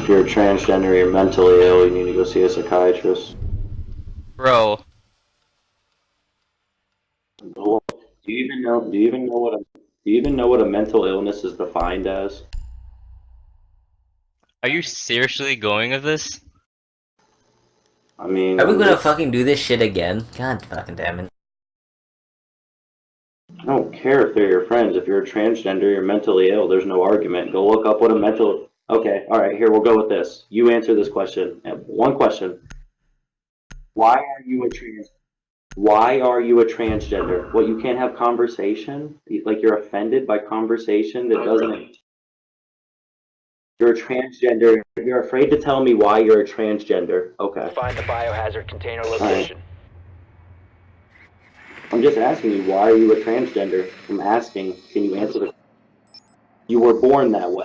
If you're a transgender, you're mentally ill, you need to go see a psychiatrist. Bro. Do you even know what a mental illness is defined as? Are you seriously going with this? I mean, Are we gonna fucking do this shit again? God fucking damn it. I don't care if they're your friends. If you're a transgender, you're mentally ill. There's no argument. Go look up what a mental... Okay, alright, here, we'll go with this. You answer this question. One question. Why are you a transgender? What, you can't have conversation? Like, you're offended by conversation that doesn't... You're a transgender. You're afraid to tell me why you're a transgender. Okay. Find the biohazard container location. Right. I'm just asking you, why are you a transgender? I'm asking, can you answer the... You were born that way.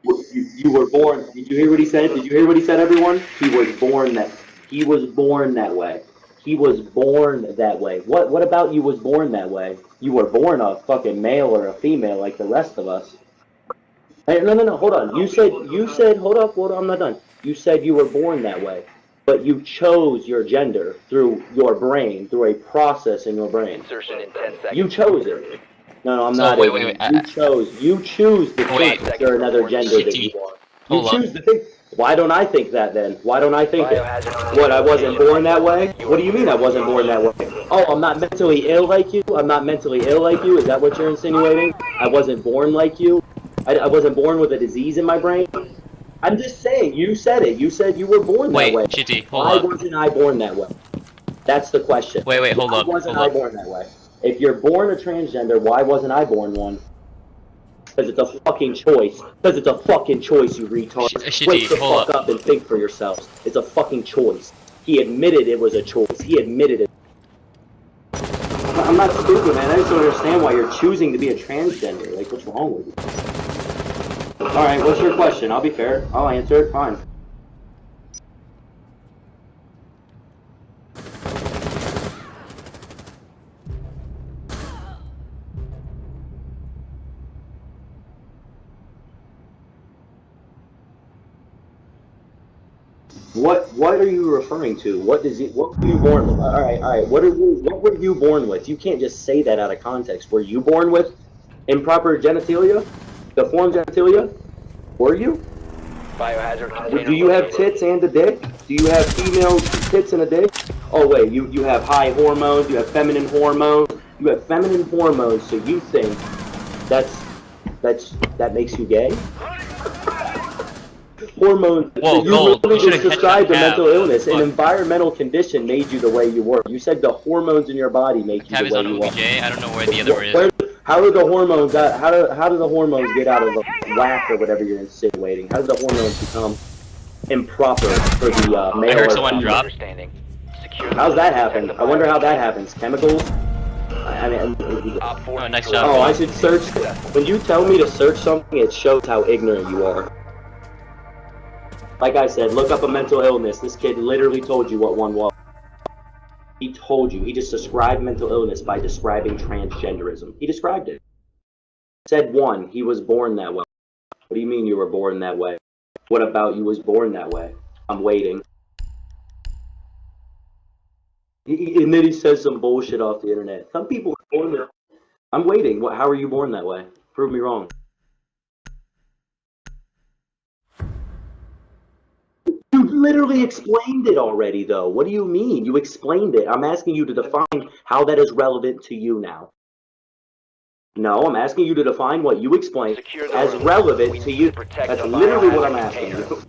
You were born... Did you hear what he said? Did you hear what he said, everyone? He was born that... He was born that way. He was born that way. What about you was born that way? You were born a fucking male or a female like the rest of us. Hey, no, hold on. You said, hold up, I'm not done. You said you were born that way, but you chose your gender through your brain, through a process in your brain. Insertion in 10 seconds. You chose it. No, I'm So, not. wait. You choose to think that you're another gender that you are. You choose to think. Why don't I think that then? Why don't I think it? What, I wasn't born that way? What do you mean I wasn't born that way? Oh, I'm not mentally ill like you? I'm not mentally ill like you? Is that what you're insinuating? I wasn't born like you? I wasn't born with a disease in my brain? I'm just saying, you said it. You said you were born that way. Wait, ShiiTee, hold up. Why wasn't I born that way? That's the question. Wait, hold up. Why wasn't I born that way? If you're born a transgender, why wasn't I born one? Because it's a fucking choice. Because it's a fucking choice, you retard. Wake the fuck up and think for yourselves. It's a fucking choice. He admitted it was a choice. He admitted it. I'm not stupid, man. I just don't understand why you're choosing to be a transgender. Like, what's wrong with you? Alright, what's your question? I'll be fair. I'll answer it. Fine. What are you referring to? What were you born with? Alright. What were you born with? You can't just say that out of context. Were you born with improper genitalia? Deformed genitalia? Were you? Biohazard container. Do you have tits and a dick? Do you have female tits and a dick? Oh wait, you have high hormones, you have feminine hormones, so you think that makes you gay? Hormones. Whoa, you literally just catch described a that mental illness. Fuck. An environmental condition made you the way you were. You said the hormones in your body make you Tab is the way on you OBJ. are. I don't know where the other is. How do the hormones get out of the whack or whatever you're insinuating? How do the hormones become improper for the male? I heard or someone female? drop. How's that happen? I wonder how that happens. Chemicals? I mean, Oh, nice job. oh, I should search. When you tell me to search something, it shows how ignorant you are. Like I said, look up a mental illness. This kid literally told you what one was. He told you. He just described mental illness by describing transgenderism. He described it. Said one, he was born that way. What do you mean you were born that way? What about you was born that way? I'm waiting. And then he says some bullshit off the internet. Some people are born that way. I'm waiting. How are you born that way? Prove me wrong. You literally explained it already, though. What do you mean? You explained it. I'm asking you to define how that is relevant to you now. No, I'm asking you to define what you explained as relevant to you. That's literally what I'm asking you.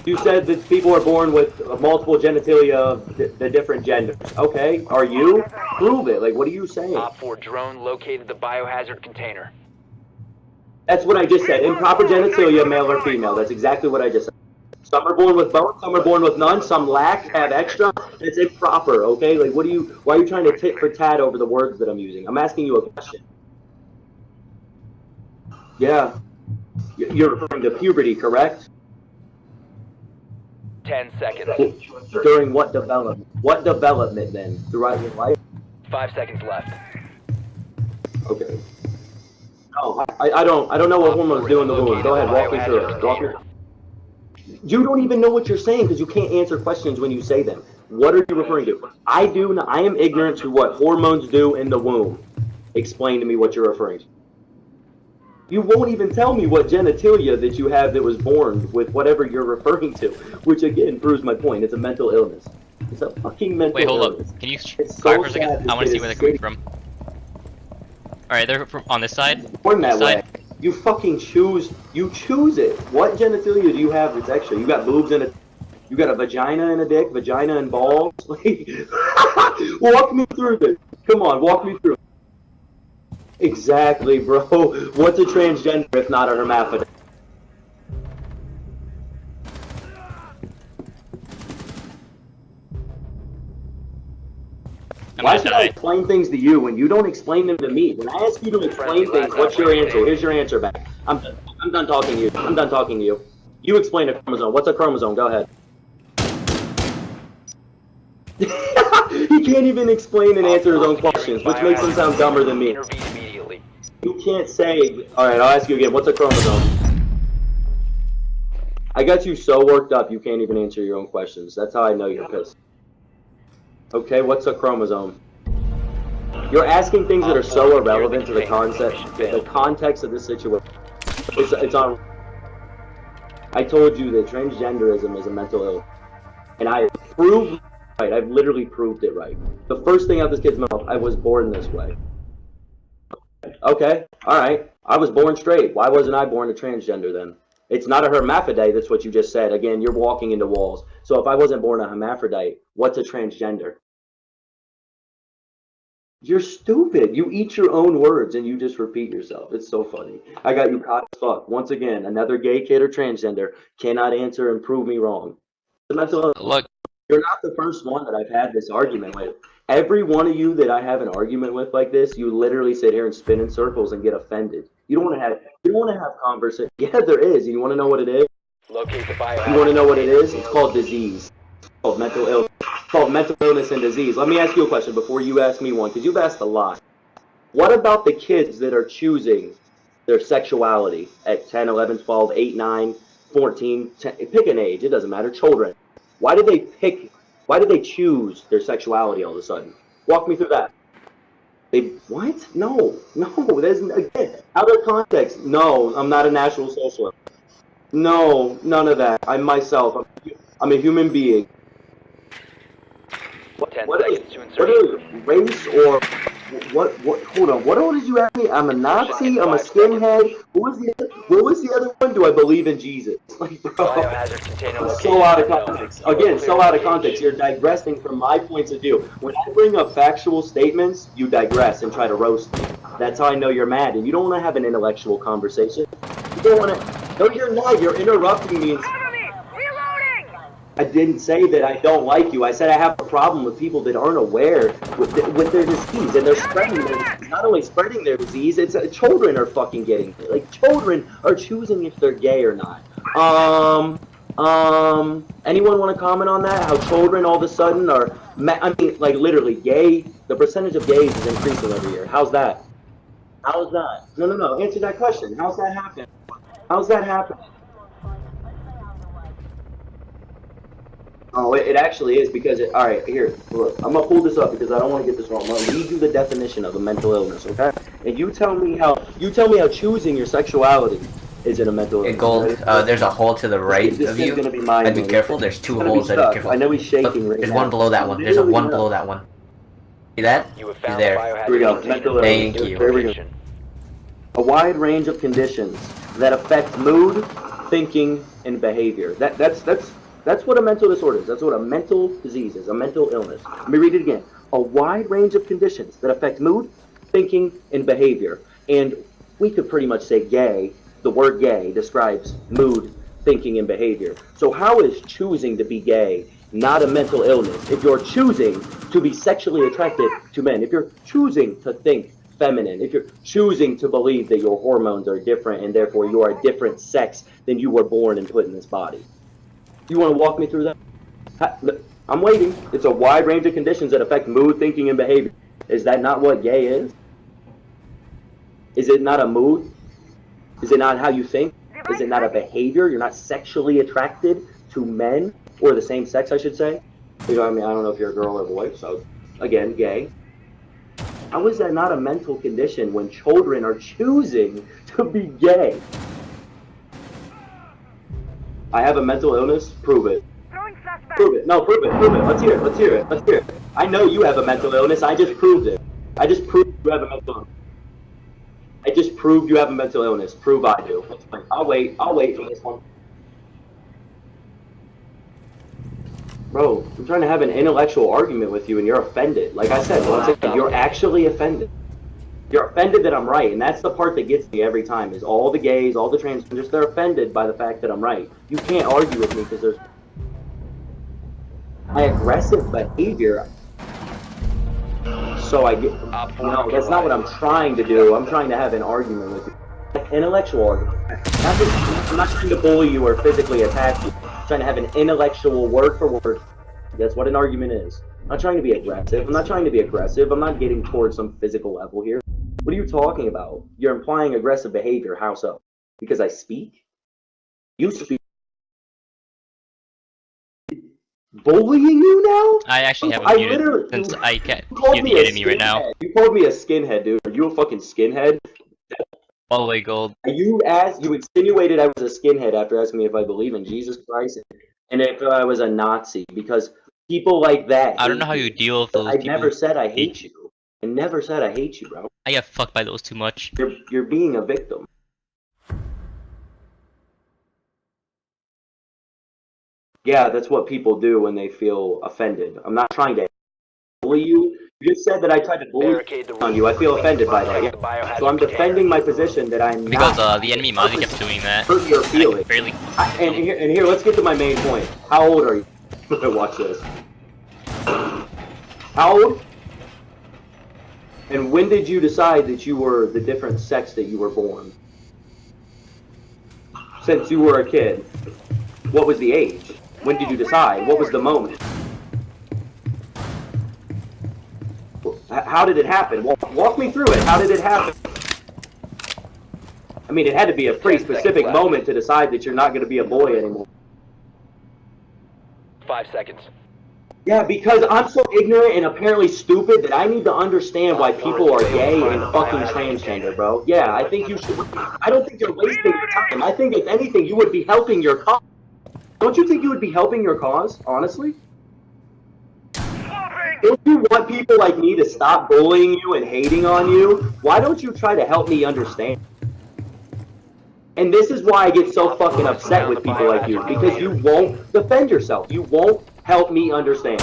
You said that people are born with multiple genitalia of the different genders. Okay, are you? Prove it. Like, what are you saying? Op 4 drone located the biohazard container. That's what I just said. Improper genitalia, male or female. That's exactly what I just said. Some are born with both, some are born with none, some lack, have extra. It's improper, okay? Like, why are you trying to tit for tat over the words that I'm using? I'm asking you a question. Yeah. You're referring to puberty, correct? 10 seconds. During what development? What development then? Throughout your life? 5 seconds left. Okay. No, I don't know what hormones do in the womb. Go ahead, walk me through it. You don't even know what you're saying because you can't answer questions when you say them. What are you referring to? I am ignorant to what hormones do in the womb. Explain to me what you're referring to. You won't even tell me what genitalia that you have that was born with whatever you're referring to, which again proves my point. It's a mental illness. It's a fucking mental Wait, hold illness. up. Can you It's clarify so for a second? sad I want to this see where kid they're is coming from. Alright, they're from on this side. born that This way. side. You fucking choose. You choose it. What genitalia do you have that's extra? You got boobs and you got a vagina and a dick, vagina and balls. Like, walk me through this. Come on, walk me through. Exactly, bro. What's a transgender if not a hermaphrodite? I'm Why gonna should I die. explain things to you when you don't explain them to me? When I ask you to explain things, what's your answer? Here's your answer back. I'm done talking to you. I'm done talking to you. You explain a chromosome. What's a chromosome? Go ahead. He can't even explain and answer his own questions, which makes him sound dumber than me. Intervene immediately. You can't say, alright, I'll ask you again, what's a chromosome? I got you so worked up you can't even answer your own questions. That's how I know you're pissed. Okay, what's a chromosome? You're asking things that are so irrelevant to the context of the situation. It's on. I told you that transgenderism is a mental illness. And I proved right. I've literally proved it right. The first thing out this kid's mouth, I was born this way. Okay, alright. I was born straight. Why wasn't I born a transgender then? It's not a hermaphrodite, that's what you just said. Again, you're walking into walls. So if I wasn't born a hermaphrodite, what's a transgender? You're stupid. You eat your own words and you just repeat yourself. It's so funny. I got you caught as fuck. Once again, another gay kid or transgender cannot answer and prove me wrong. Look, You're not the first one that I've had this argument with. Every one of you that I have an argument with like this, you literally sit here and spin in circles and get offended. You don't want to have conversation. Yeah, there is. You want to know what it is? Locate the biohazard. You want to know what it is? It's called disease. It's called mental illness. It's called mental illness and disease. Let me ask you a question before you ask me one, because you've asked a lot. What about the kids that are choosing their sexuality at 10, 11, 12, 8, 9, 14, 10, pick an age, it doesn't matter, children. Why did they choose their sexuality all of a sudden? Walk me through that. What? No, there's, again, out of context. No, I'm not a National Socialist. No, none of that. I'm myself. I'm a human being. 10 What seconds to is insertion. race or what? Hold on. What all did you ask me? I'm a Nazi. I'm a skinhead. What was the other one? Do I believe in Jesus? Like, bro, Biohazard container location. so out of context. Again, so out of context. You're digressing from my points of view. When I bring up factual statements, you digress and try to roast me. That's how I know you're mad, and you don't want to have an intellectual conversation. You don't want to. No, you're not. You're interrupting me. I didn't say that I don't like you. I said I have a problem with people that aren't aware with their disease, and they're spreading their disease. Not only spreading their disease, it's children are fucking getting it. Like, children are choosing if they're gay or not. Anyone want to comment on that? How children all of a sudden are, I mean, like literally gay, the percentage of gays is increasing every year. How's that? How's that? No. Answer that question. How's that happening? How's that happening? Oh, it actually is because all right, here, look, I'm gonna pull this up because I don't want to get this wrong. I'm gonna read you the definition of a mental illness, okay? And you tell me how choosing your sexuality is in a mental illness. Hey, Gold, there's a hole to the right This of is you. gonna be mine. I'd be careful. There's two holes. I'd be careful. I know he's shaking right There's now. one below that one. There's a one below that one. See that? You have He's found there. the biohazard Here we go. container. Mental illness. Thank you. There we go. A wide range of conditions that affect mood, thinking, and behavior. That's what a mental disorder is. That's what a mental disease is, a mental illness. Let me read it again. A wide range of conditions that affect mood, thinking, and behavior. And we could pretty much say gay. The word gay describes mood, thinking, and behavior. So how is choosing to be gay not a mental illness? If you're choosing to be sexually attracted to men, if you're choosing to think feminine, if you're choosing to believe that your hormones are different and therefore you are a different sex than you were born and put in this body. You want to walk me through that? I'm waiting. It's a wide range of conditions that affect mood, thinking, and behavior. Is that not what gay is? Is it not a mood? Is it not how you think? Is it not a behavior? You're not sexually attracted to men, or the same sex, I should say. You know what I mean? I don't know if you're a girl or a boy, so, again, gay. How is that not a mental condition when children are choosing to be gay? I have a mental illness? Prove it. Prove it. No, prove it. Prove it. Let's hear it. Let's hear it. Let's hear it. I know you have a mental illness. I just proved it. I just proved you have a mental illness. I just proved you have a mental illness. Prove I do. I'll wait. I'll wait for this one. Bro, I'm trying to have an intellectual argument with you and you're offended. Like I said, once again, you're actually offended. You're offended that I'm right, and that's the part that gets me every time, is all the gays, all the transgenders, they're offended by the fact that I'm right. You can't argue with me because there's my aggressive behavior. So I get, that's not what I'm trying to do. I'm trying to have an argument with you. An intellectual argument. I'm not trying to bully you or physically attack you. I'm trying to have an intellectual word for word. That's what an argument is. I'm not trying to be aggressive. I'm not trying to be aggressive. I'm not getting towards some physical level here. What are you talking about? You're implying aggressive behavior. How so? Because I speak? You speak. Bullying you now? I actually have a muted since I can't hear the enemy right now. You called me a skinhead, dude. Are you a fucking skinhead? All the way gold. You insinuated I was a skinhead after asking me if I believe in Jesus Christ and if I was a Nazi, because people like that. I don't know how you deal with those people. I never said I hate you. I never said I hate you, bro. I get fucked by those too much. You're being a victim. Yeah, that's what people do when they feel offended. I'm not trying to bully you. You just said that I tried to bully on you. I feel offended by that. Yeah. So I'm defending my position that I'm because not. The enemy Mozzie kept doing that. Hurt your feelings. Barely. And here, let's get to my main point. How old are you? Watch this. How old? And when did you decide that you were the different sex that you were born? Since you were a kid. What was the age? When did you decide? What was the moment? How did it happen? Walk me through it. How did it happen? I mean, it had to be a pretty specific moment to decide that you're not going to be a boy anymore. 5 seconds. Yeah, because I'm so ignorant and apparently stupid that I need to understand why people are gay and fucking transgender, bro. Yeah, I think you should. I don't think you're wasting your time. I think if anything, you would be helping your cause. Don't you think you would be helping your cause, honestly? If you want people like me to stop bullying you and hating on you, why don't you try to help me understand? And this is why I get so fucking upset with people like you, because you won't defend yourself. You won't help me understand.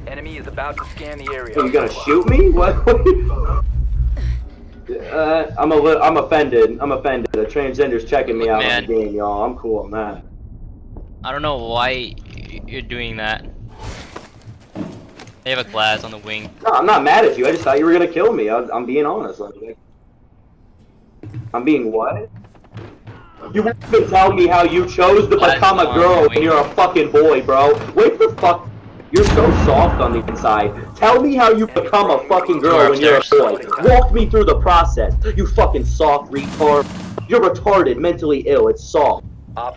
Enemy is about to scan the area. Are you gonna shoot me? What? I'm offended. I'm offended. The transgender's checking me out on the game, y'all. I'm cool on that. I don't know why you're doing that. They have a glass on the wing. No, I'm not mad at you. I just thought you were gonna kill me. I'm being honest. Like, I'm being what? You won't even tell me how you chose to become a girl when you're a fucking boy, bro. Wait the fuck. You're so soft on the inside. Tell me how you become a fucking girl when you're a boy. Walk me through the process. You fucking soft retard. You're retarded, mentally ill. It's soft.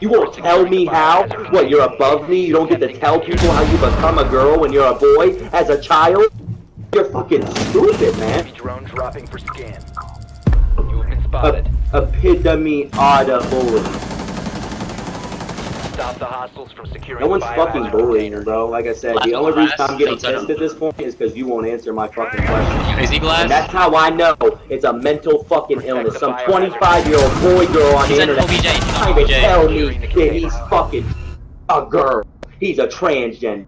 You won't tell me how? What, you're above me? You don't get to tell people how you become a girl when you're a boy as a child? You're fucking stupid, man. Drone dropping for scan. You have been spotted. Epitome audible. Stop the hostiles from securing. No one's fucking bullying you, bro. Like I said, the only reason I'm getting pissed at this point is because you won't answer my fucking question. Crazy glass? And that's how I know it's a mental fucking illness. Some 25-year-old boy girl on the internet trying to tell me that he's fucking a girl. He's a transgender.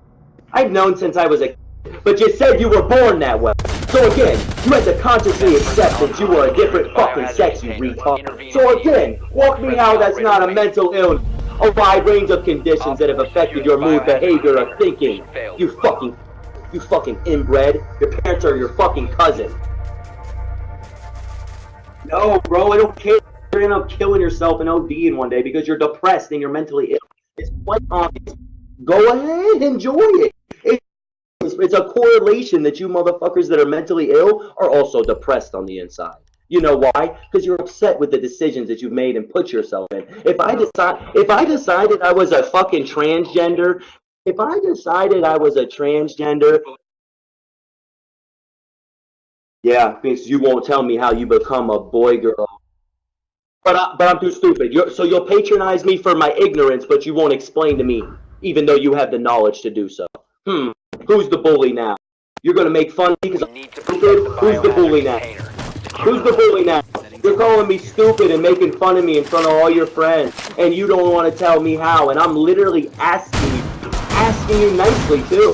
I've known since I was a kid, but you said you were born that way. So again, you had to consciously accept that you were a different fucking sex, you retard. So again, walk me how that's not a mental illness. A wide range of conditions that have affected your mood, behavior, or thinking. You fucking inbred. Your parents are your fucking cousin. No, bro, I don't care. You're gonna end up killing yourself and ODing one day because you're depressed and you're mentally ill. It's quite honest. Go ahead, enjoy it. It's a correlation that you motherfuckers that are mentally ill are also depressed on the inside. You know why? Because you're upset with the decisions that you've made and put yourself in. If I decided I was a fucking transgender, if I decided I was a transgender, yeah, because you won't tell me how you become a boy, girl. But I'm too stupid. So you'll patronize me for my ignorance, but you won't explain to me, even though you have the knowledge to do so. Who's the bully now? You're gonna make fun of me because I'm Need to stupid? protect the Who's the bully biohazard now? container. Who's the bully now? You're calling me stupid and making fun of me in front of all your friends, and you don't want to tell me how, and I'm literally asking you nicely too.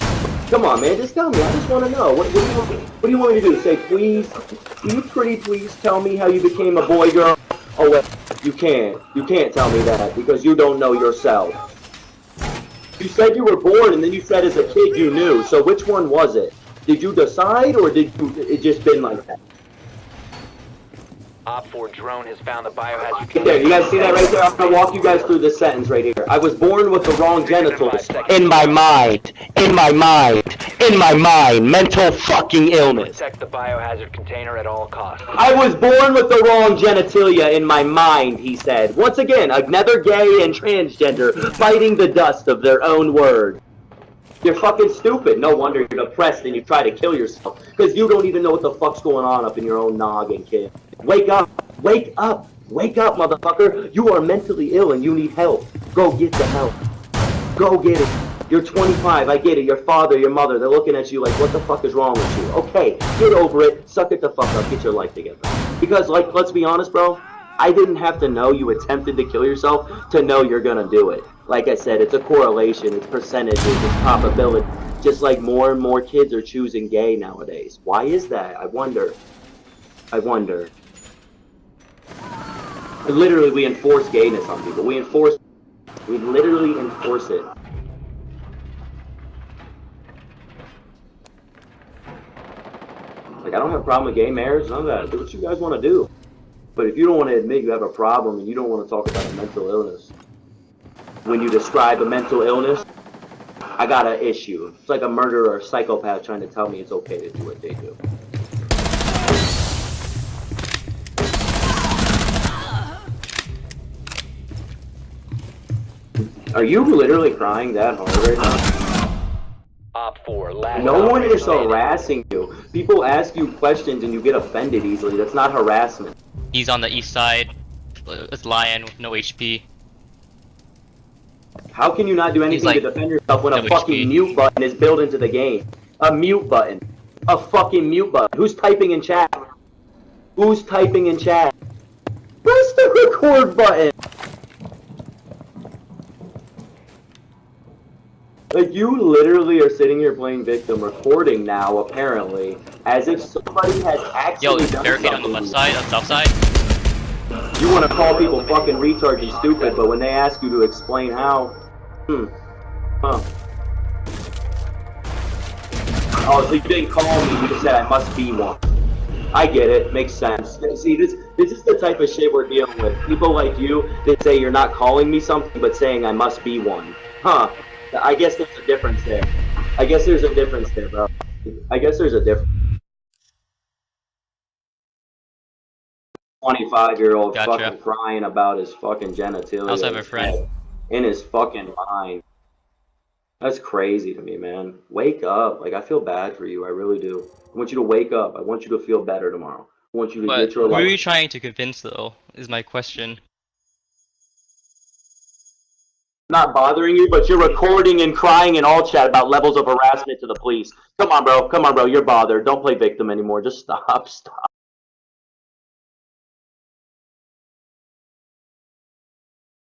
Come on, man, just tell me. I just want to know. What do you want me to do? Say, please, can you pretty please tell me how you became a boy, girl? Oh, wait, you can't. You can't tell me that because you don't know yourself. You said you were born, and then you said as a kid you knew. So which one was it? Did you decide, or it just been like that? Op 4 drone has found the biohazard Right container. there, you guys see that right there? I'm gonna walk you guys through this sentence right here. I was born with the wrong genitals. In my mind. Mental fucking illness. Protect the biohazard container at all costs. I was born with the wrong genitalia in my mind, he said. Once again, another gay and transgender biting the dust of their own word. You're fucking stupid. No wonder you're depressed and you try to kill yourself. Because you don't even know what the fuck's going on up in your own noggin, kid. Wake up. Wake up. Wake up, motherfucker. You are mentally ill and you need help. Go get the help. Go get it. You're 25. I get it. Your father, your mother, they're looking at you like, what the fuck is wrong with you? Okay, get over it. Suck it the fuck up. Get your life together. Because, like, let's be honest, bro. I didn't have to know you attempted to kill yourself to know you're gonna do it. Like I said, it's a correlation, it's percentages, it's probability. Just like more and more kids are choosing gay nowadays. Why is that? I wonder. Literally, we enforce gayness on people. We literally enforce it. Like, I don't have a problem with gay marriage, none of that. Do what you guys want to do. But if you don't want to admit you have a problem and you don't want to talk about a mental illness, when you describe a mental illness, I got an issue. It's like a murderer or a psychopath trying to tell me it's okay to do what they do. Are you literally crying that hard right now? Op 4, last No one operator is remaining. harassing you. People ask you questions and you get offended easily. That's not harassment. He's on the east side. It's Lion with no HP. How can you not do anything like, to defend yourself when a no fucking HP. mute button is built into the game? A mute button. A fucking mute button. Who's typing in chat? Who's typing in chat? Press the record button! Like, you literally are sitting here playing victim, recording now, apparently, as if somebody has Yo, actually done barricade on the something. left side, on the south side. You want to call people fucking retards and stupid, but when they ask you to explain how, huh. Oh, so you didn't call me, you just said I must be one. I get it, makes sense. See, this is the type of shit we're dealing with. People like you that say you're not calling me something, but saying I must be one. Huh. I guess there's a difference there. I guess there's a difference there, bro. I guess there's a difference. 25-year-old Gotcha. fucking crying about his fucking genitalia. I also have a friend. In his fucking mind. That's crazy to me, man. Wake up. Like, I feel bad for you. I really do. I want you to wake up. I want you to feel better tomorrow. I want you to But get your who are life. you trying to convince, though, is my question. Not bothering you, but you're recording and crying in all chat about levels of harassment to the police. Come on, bro. Come on, bro. You're bothered. Don't play victim anymore. Just stop. Stop.